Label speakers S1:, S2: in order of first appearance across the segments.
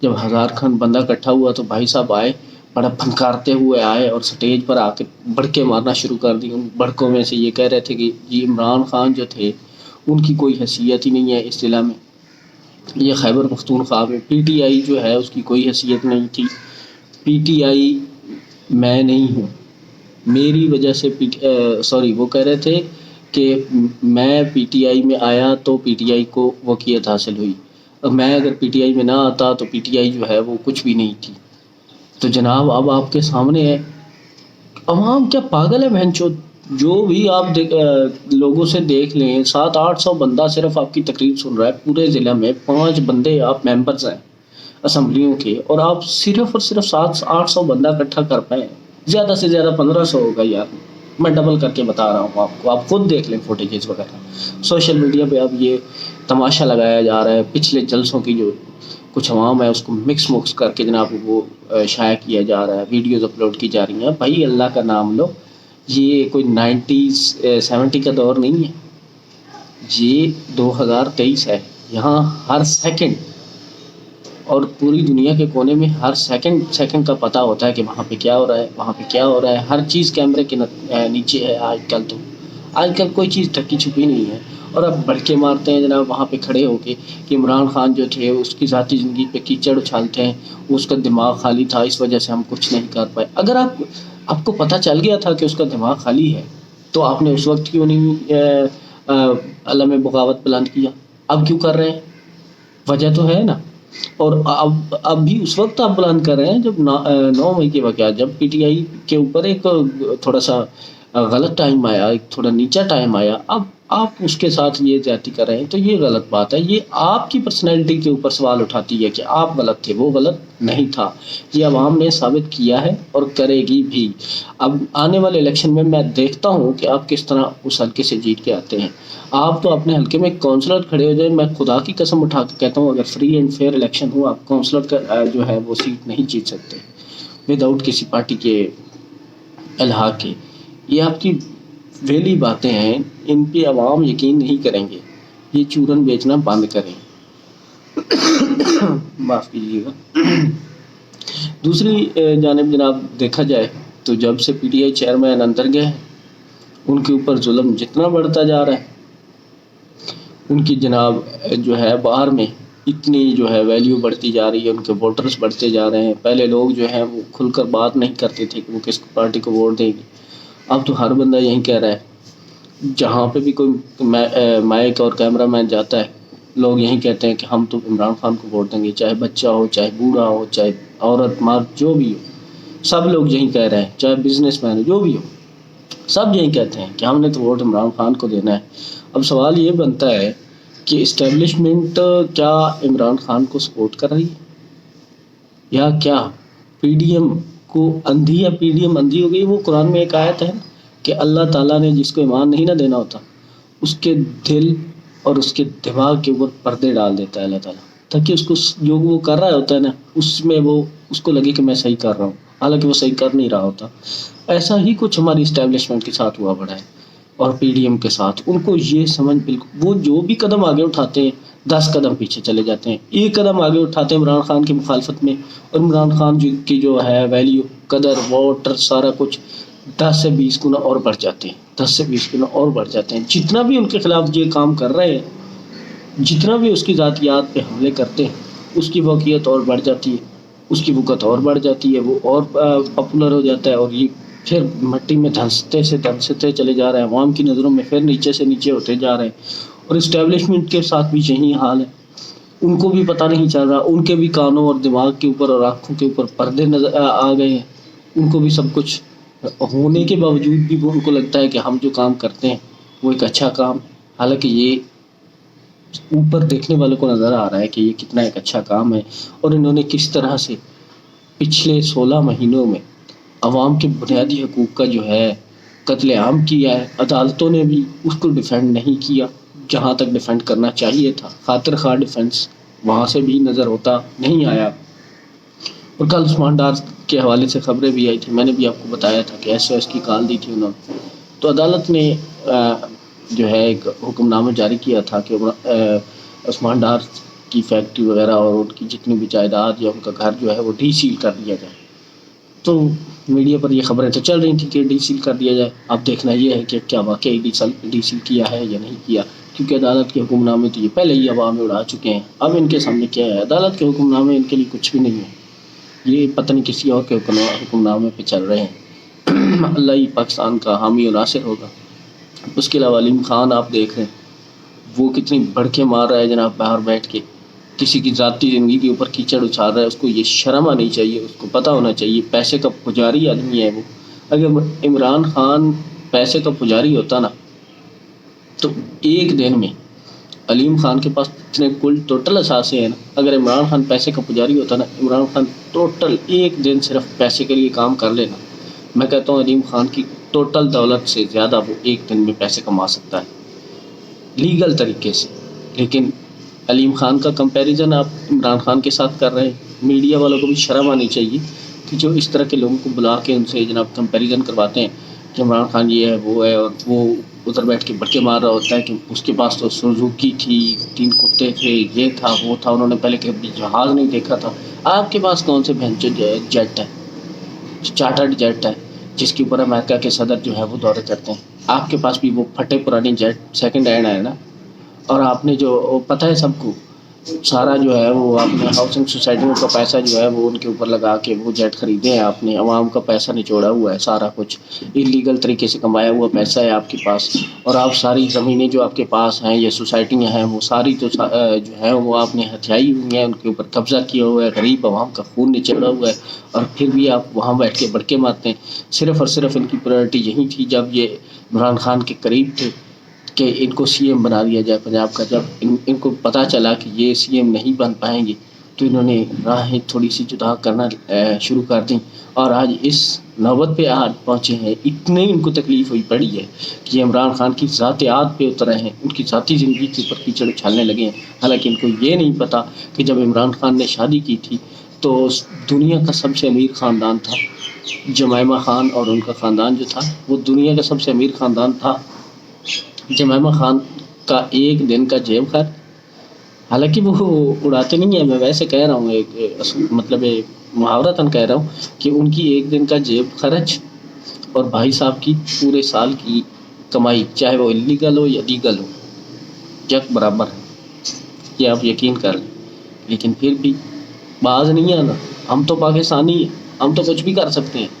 S1: جب 1000 کھن بندہ اکٹھا ہوا تو بھائی صاحب آئے، بڑا پھنکارتے ہوئے آئے اور سٹیج پر آ کے بڑکے مارنا شروع کر دی. ان بڑکوں میں سے یہ کہہ رہے تھے کہ یہ عمران خان جو تھے ان کی کوئی حیثیت ہی نہیں ہے اس ضلع میں، یہ خیبر پختونخوا میں پی ٹی آئی جو ہے اس کی کوئی حیثیت نہیں تھی. پی ٹی آئی میں نہیں ہوں، میری وجہ سے سوری وہ کہہ رہے تھے کہ میں پی ٹی آئی میں آیا تو پی ٹی آئی کو وقیت حاصل ہوئی، میں اگر پی ٹی آئی میں نہ آتا تو پی ٹی آئی جو ہے وہ کچھ بھی نہیں تھی. تو جناب اب آپ کے سامنے ہے، عوام کیا پاگل ہے بہن چود. جو بھی آپ لوگوں سے دیکھ لیں 700-800 بندہ صرف آپ کی تقریر سن رہا ہے پورے ضلع میں، 5 بندے آپ ممبرز ہیں اسمبلیوں کے، اور آپ صرف اور صرف 700-800 بندہ اکٹھا کر پائے. زیادہ سے زیادہ 1500 ہوگا یار، میں ڈبل کر کے بتا رہا ہوں آپ کو، آپ خود دیکھ لیں فوٹیجز وغیرہ. سوشل میڈیا پہ اب یہ تماشا لگایا جا رہا ہے، پچھلے جلسوں کی جو کچھ عوام ہے اس کو مکس کر کے جناب وہ شائع کیا جا رہا ہے، ویڈیوز اپلوڈ کی جا رہی ہیں. بھائی اللہ کا نام لو، یہ کوئی 90s 70 کا دور نہیں ہے، یہ 2023 ہے. یہاں ہر سیکنڈ اور پوری دنیا کے کونے میں ہر سیکنڈ کا پتہ ہوتا ہے کہ وہاں پہ کیا ہو رہا ہے، وہاں پہ کیا ہو رہا ہے. ہر چیز کیمرے کے نیچے ہے آج کل کوئی چیز ڈھکی چھپی نہیں ہے. اور اب بڑکے مارتے ہیں جناب وہاں پہ کھڑے ہو کے کہ عمران خان جو تھے اس کی ذاتی زندگی پہ کیچڑ اچھالتے ہیں، اس کا دماغ خالی تھا اس وجہ سے ہم کچھ نہیں کر پائے. اگر آپ کو پتہ چل گیا تھا کہ اس کا دماغ خالی ہے تو آپ نے اس وقت کیوں نہیں علم بغاوت بلند کیا؟ اب کیوں کر رہے ہیں؟ وجہ تو ہے نا. اور اب بھی اس وقت آپ بلند کر رہے ہیں جب 9 مئی کے واقعات، جب پی ٹی آئی کے اوپر ایک تھوڑا سا غلط ٹائم آیا، ایک تھوڑا نیچا ٹائم آیا، اب آپ اس کے ساتھ یہ زیادتی کر رہے ہیں تو یہ غلط بات ہے. یہ آپ کی پرسنالٹی کے اوپر سوال اٹھاتی ہے کہ آپ غلط تھے، وہ غلط نہیں تھا. یہ عوام نے ثابت کیا ہے اور کرے گی بھی. اب آنے والے الیکشن میں دیکھتا ہوں کہ آپ کس طرح اس حلقے سے جیت کے آتے ہیں. آپ تو اپنے حلقے میں کونسلر کھڑے ہو جائیں، میں خدا کی قسم اٹھا کے کہتا ہوں اگر فری اینڈ فیئر الیکشن ہو آپ کونسلر کا جو ہے وہ سیٹ نہیں جیت سکتے وداؤٹ کسی پارٹی کے الحاق کے. یہ آپ کی ویلی باتیں ہیں، ان پہ عوام یقین نہیں کریں گے. یہ چورن بیچنا بند کریں، معاف کیجیے گا. دوسری جانب جناب دیکھا جائے تو جب سے پی ٹی آئی چیئرمین اندر گئے ان کے اوپر ظلم جتنا بڑھتا جا رہا ہے، ان کی جناب جو ہے باہر میں اتنی جو ہے ویلیو بڑھتی جا رہی ہے، ان کے ووٹرز بڑھتے جا رہے ہیں. پہلے لوگ جو ہیں وہ کھل کر بات نہیں کرتے تھے کہ وہ کس پارٹی کو ووٹ دیں گے، اب تو ہر بندہ یہی کہہ رہا ہے. جہاں پہ بھی کوئی مائک اور کیمرہ مین جاتا ہے لوگ یہی کہتے ہیں کہ ہم تو عمران خان کو ووٹ دیں گے، چاہے بچہ ہو، چاہے بوڑھا ہو، چاہے عورت مرد جو بھی ہو، سب لوگ یہی کہہ رہے ہیں. چاہے بزنس مین ہو، جو بھی ہو، سب یہی کہتے ہیں کہ ہم نے تو ووٹ عمران خان کو دینا ہے. اب سوال یہ بنتا ہے کہ اسٹیبلشمنٹ کیا عمران خان کو سپورٹ کر رہی ہے یا کیا پی ڈی ایم کو اندھی یا پی ڈی ایم اندھی ہو گئی؟ وہ قرآن میں ایک آیت ہے کہ اللہ تعالیٰ نے جس کو ایمان نہیں نہ دینا ہوتا اس کے دل اور اس کے دماغ کے اوپر پردے ڈال دیتا ہے اللہ تعالیٰ، تاکہ اس کو جو وہ کر رہا ہوتا ہے نا اس میں وہ اس کو لگے کہ میں صحیح کر رہا ہوں، حالانکہ وہ صحیح کر نہیں رہا ہوتا. ایسا ہی کچھ ہماری اسٹیبلشمنٹ کے ساتھ ہوا بڑا ہے اور پی ڈی ایم کے ساتھ. ان کو یہ سمجھ بالکل، وہ جو بھی قدم آگے اٹھاتے ہیں 10 قدم پیچھے چلے جاتے ہیں. ایک قدم آگے اٹھاتے ہیں عمران خان کی مخالفت میں اور عمران خان کی جو ہے ویلیو، قدر، ووٹر، سارا کچھ 10 سے 20 گنا اور بڑھ جاتے ہیں، 10 سے 20 گنا اور بڑھ جاتے ہیں. جتنا بھی ان کے خلاف یہ کام کر رہے ہیں، جتنا بھی اس کی ذاتیات پہ حملے کرتے ہیں، اس کی وقعت اور بڑھ جاتی ہے، اس کی وقت اور بڑھ جاتی ہے، وہ اور پاپولر ہو جاتا ہے اور یہ پھر مٹی میں دھنستے چلے جا رہے ہیں، عوام کی نظروں میں پھر نیچے سے نیچے ہوتے جا رہے ہیں. اور اسٹیبلشمنٹ کے ساتھ بھی یہی حال ہے، ان کو بھی پتہ نہیں چل رہا، ان کے بھی کانوں اور دماغ کے اوپر اور آنکھوں کے اوپر پردے نظر آ گئے ہیں. ان کو بھی سب کچھ ہونے کے باوجود بھی ان کو لگتا ہے کہ ہم جو کام کرتے ہیں وہ ایک اچھا کام، حالانکہ یہ اوپر دیکھنے والوں کو نظر آ رہا ہے کہ یہ کتنا ایک اچھا کام ہے. اور انہوں نے کس طرح سے پچھلے 16 مہینوں میں عوام کے بنیادی حقوق کا جو ہے قتل عام کیا ہے. عدالتوں نے بھی اس کو ڈیفینڈ نہیں کیا جہاں تک ڈیفینڈ کرنا چاہیے تھا، خاطر خواہ ڈیفینس وہاں سے بھی نظر ہوتا نہیں آیا. اور کل عثمان ڈار کے حوالے سے خبریں بھی آئی تھی، میں نے بھی آپ کو بتایا تھا کہ ایس او ایس کی کال دی تھی انہوں نے. تو عدالت نے جو ہے ایک حکم نامہ جاری کیا تھا کہ عثمان ڈار کی فیکٹری وغیرہ اور ان کی جتنی بھی جائیداد یا ان کا گھر جو ہے وہ ڈی سیل کر دیا جائے۔ تو میڈیا پر یہ خبریں تو چل رہی تھیں کہ ڈی سیل کر دیا جائے۔ اب دیکھنا یہ ہے کہ کیا واقعی ڈی سیل کیا ہے یا نہیں کیا، کیونکہ عدالت کے حکم نامے تو یہ پہلے ہی عوام میں اڑا چکے ہیں۔ اب ان کے سامنے کیا ہے، عدالت کے حکم نامے ان کے لیے کچھ بھی نہیں ہے، یہ پتہ نہیں کسی اور کے حکم نامے پہ چل رہے ہیں۔ اللہ ہی پاکستان کا حامی و ناصر ہوگا۔ اس کے علاوہ علیم خان آپ دیکھ رہے ہیں وہ کتنی بڑکے مار رہا ہے جناب، باہر بیٹھ کے کسی کی ذاتی زندگی کے اوپر کیچڑ اچھال رہا ہے۔ اس کو یہ شرم آنی چاہیے، اس کو پتہ ہونا چاہیے پیسے کا پجاری آدمی ہے وہ۔ اگر عمران خان پیسے کا پجاری ہوتا نا تو ایک دن میں علیم خان کے پاس اتنے کل ٹوٹل اثاثے ہیں نا، اگر عمران خان پیسے کا پجاری ہوتا نا، عمران خان ٹوٹل ایک دن صرف پیسے کے لیے کام کر لینا، میں کہتا ہوں علیم خان کی ٹوٹل دولت سے زیادہ وہ ایک دن میں پیسے کما سکتا ہے لیگل طریقے سے۔ لیکن علیم خان کا کمپیریزن آپ عمران خان کے ساتھ کر رہے ہیں۔ میڈیا والوں کو بھی شرم آنی چاہیے کہ جو اس طرح کے لوگوں کو بلا کے ان سے جناب کمپیریزن کرواتے ہیں کہ عمران خان یہ ہے وہ ہے، اور وہ ادھر بیٹھ کے بڑکے مار رہا ہوتا ہے کہ اس کے پاس تو سوزوکی تھی، 3 کتے تھے، یہ تھا وہ تھا، انہوں نے پہلے کبھی جہاز نہیں دیکھا تھا۔ آپ کے پاس کون سے بھینچو جیٹ ہے، چارٹرڈ جیٹ ہے جس کے اوپر امریکہ کے صدر جو ہے وہ دورے کرتے ہیں؟ آپ کے پاس بھی وہ پھٹے پرانے جیٹ سیکنڈ ہینڈ ہے نا، اور آپ نے جو پتہ ہے سب کو سارا جو ہے وہ آپ نے ہاؤسنگ سوسائٹیوں کا پیسہ جو ہے وہ ان کے اوپر لگا کے وہ جیٹ خریدے ہیں آپ نے، عوام کا پیسہ نچوڑا ہوا ہے، سارا کچھ انلیگل طریقے سے کمایا ہوا پیسہ ہے آپ کے پاس، اور آپ ساری زمینیں جو آپ کے پاس ہیں یہ سوسائٹیاں ہیں وہ ساری تو جو ہے وہ آپ نے ہتھیائی ہوئی ہیں، ان کے اوپر قبضہ کیا ہوا ہے، غریب عوام کا خون نچوڑا ہوا ہے، اور پھر بھی آپ وہاں بیٹھ کے بڑکے مارتے ہیں۔ صرف اور صرف ان کی پرائرٹی یہی تھی جب یہ عمران خان کے قریب تھے کہ ان کو سی ایم بنا دیا جائے پنجاب کا۔ جب ان کو پتہ چلا کہ یہ سی ایم نہیں بن پائیں گے تو انہوں نے راہیں تھوڑی سی جدا کرنا شروع کر دیں، اور آج اس نوبت پہ آج پہنچے ہیں۔ اتنے ان کو تکلیف ہوئی پڑی ہے کہ یہ عمران خان کی ذاتیات پہ اترے ہیں، ان کی ذاتی زندگی کے اوپر کیچڑ اچھالنے لگے ہیں۔ حالانکہ ان کو یہ نہیں پتہ کہ جب عمران خان نے شادی کی تھی تو دنیا کا سب سے امیر خاندان تھا جمائمہ خان، اور ان کا خاندان جو تھا وہ دنیا کا سب سے امیر خاندان تھا۔ جمائمہ خان کا ایک دن کا جیب خرچ، حالانکہ وہ اڑاتے نہیں ہیں، میں ویسے کہہ رہا ہوں، ایک مطلب محاورتاً کہہ رہا ہوں کہ ان کی ایک دن کا جیب خرچ اور بھائی صاحب کی پورے سال کی کمائی، چاہے وہ انلیگل ہو یا لیگل ہو، یک برابر ہے، یہ آپ یقین کر لیں۔ لیکن پھر بھی باز نہیں آنا، ہم تو پاکستانی ہیں، ہم تو کچھ بھی کر سکتے ہیں۔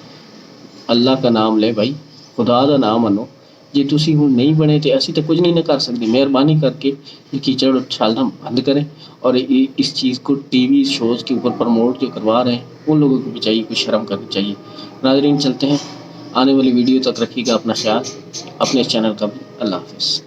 S1: اللہ کا نام لے بھائی، خدا دا نام منو، جی تسی ہوں نہیں بنے تو اسی تو کچھ نہیں نہ کر سکتے۔ مہربانی کر کے یہ کیچڑ اچھالنا بند کریں، اور اس چیز کو ٹی وی شوز کے اوپر پروموٹ جو کروا رہے ہیں ان لوگوں کو بھی چاہیے کچھ شرم کرنی چاہیے۔ ناظرین چلتے ہیں، آنے والی ویڈیو تک رکھیے گا اپنا خیال، اپنے چینل کا بھی۔ اللہ حافظ۔